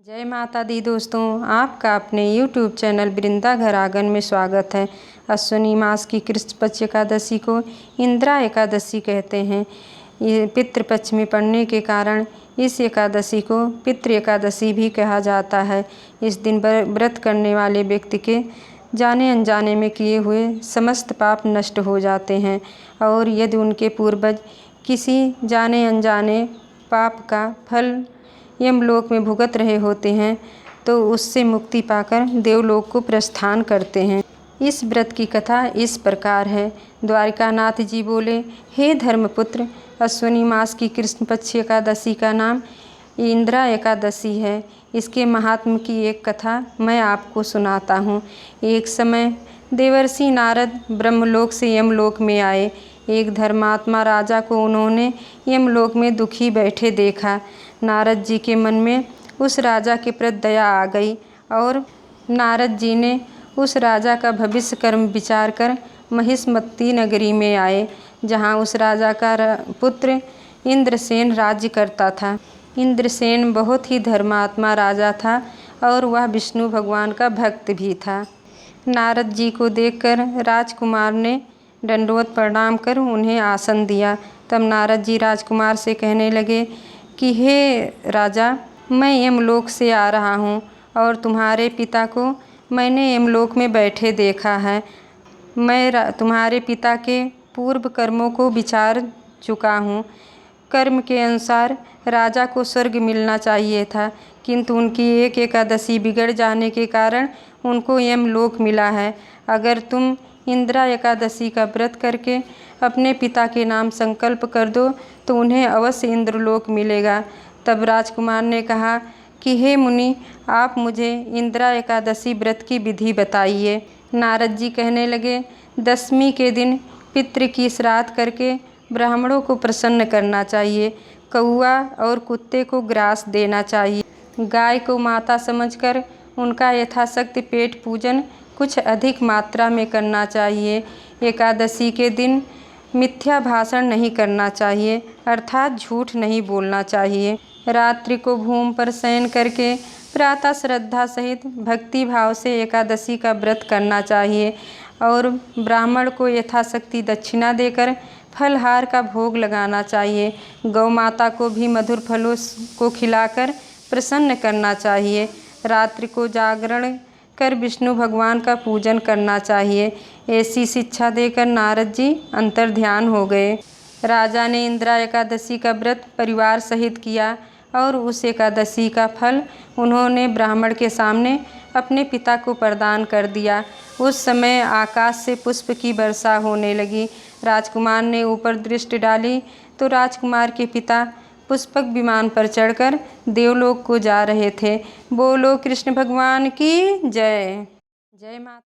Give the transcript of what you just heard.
जय माता दी दोस्तों, आपका अपने YouTube चैनल वृंदा घर आंगन में स्वागत है। अश्विनी मास की कृष्ण पक्ष एकादशी को इंदिरा एकादशी कहते हैं। ये पितृपक्ष में पड़ने के कारण इस एकादशी को पितृ एकादशी भी कहा जाता है। इस दिन व्रत करने वाले व्यक्ति के जाने अनजाने में किए हुए समस्त पाप नष्ट हो जाते हैं और यदि उनके पूर्वज किसी जाने अनजाने पाप का फल यमलोक में भुगत रहे होते हैं तो उससे मुक्ति पाकर देवलोक को प्रस्थान करते हैं। इस व्रत की कथा इस प्रकार है। द्वारिकानाथ जी बोले, हे धर्मपुत्र, अश्विनी मास की कृष्ण पक्ष एकादशी का नाम इंदिरा एकादशी है। इसके महात्म की एक कथा मैं आपको सुनाता हूँ। एक समय देवर्षि नारद ब्रह्मलोक से यमलोक में आए। एक धर्मात्मा राजा को उन्होंने यमलोक में दुखी बैठे देखा। नारद जी के मन में उस राजा के प्रति दया आ गई और नारद जी ने उस राजा का भविष्य कर्म विचार कर महिष्मती नगरी में आए, जहाँ उस राजा का पुत्र इंद्रसेन राज्य करता था। इंद्रसेन बहुत ही धर्मात्मा राजा था और वह विष्णु भगवान का भक्त भी था। नारद जी को देखकर राजकुमार ने दंडवत प्रणाम कर उन्हें आसन दिया। तब नारद जी राजकुमार से कहने लगे कि हे राजा, मैं यमलोक से आ रहा हूँ और तुम्हारे पिता को मैंने यमलोक में बैठे देखा है। मैं तुम्हारे पिता के पूर्व कर्मों को विचार चुका हूँ। कर्म के अनुसार राजा को स्वर्ग मिलना चाहिए था, किंतु उनकी एक एकादशी बिगड़ जाने के कारण उनको यमलोक मिला है। अगर तुम इंदिरा एकादशी का व्रत करके अपने पिता के नाम संकल्प कर दो तो उन्हें अवश्य इंद्रलोक मिलेगा। तब राजकुमार ने कहा कि हे मुनि, आप मुझे इंदिरा एकादशी व्रत की विधि बताइए। नारद जी कहने लगे, दशमी के दिन पितृ की श्राद्ध करके ब्राह्मणों को प्रसन्न करना चाहिए। कौआ और कुत्ते को ग्रास देना चाहिए। गाय को माता समझकर उनका यथाशक्ति पेट पूजन कुछ अधिक मात्रा में करना चाहिए। एकादशी के दिन मिथ्या भाषण नहीं करना चाहिए, अर्थात झूठ नहीं बोलना चाहिए। रात्रि को भूमि पर शयन करके प्रातः श्रद्धा सहित भक्ति भाव से एकादशी का व्रत करना चाहिए और ब्राह्मण को यथाशक्ति दक्षिणा देकर फलहार का भोग लगाना चाहिए। गौ माता को भी मधुर फलों को खिलाकर प्रसन्न करना चाहिए। रात्रि को जागरण कर विष्णु भगवान का पूजन करना चाहिए। ऐसी शिक्षा देकर नारद जी अंतर्ध्यान हो गए। राजा ने इंदिरा एकादशी का व्रत परिवार सहित किया और उस एकादशी का फल उन्होंने ब्राह्मण के सामने अपने पिता को प्रदान कर दिया। उस समय आकाश से पुष्प की वर्षा होने लगी। राजकुमार ने ऊपर दृष्टि डाली तो राजकुमार के पिता पुष्पक विमान पर चढ़कर देवलोक को जा रहे थे। बोलो कृष्ण भगवान की जय। जय माता।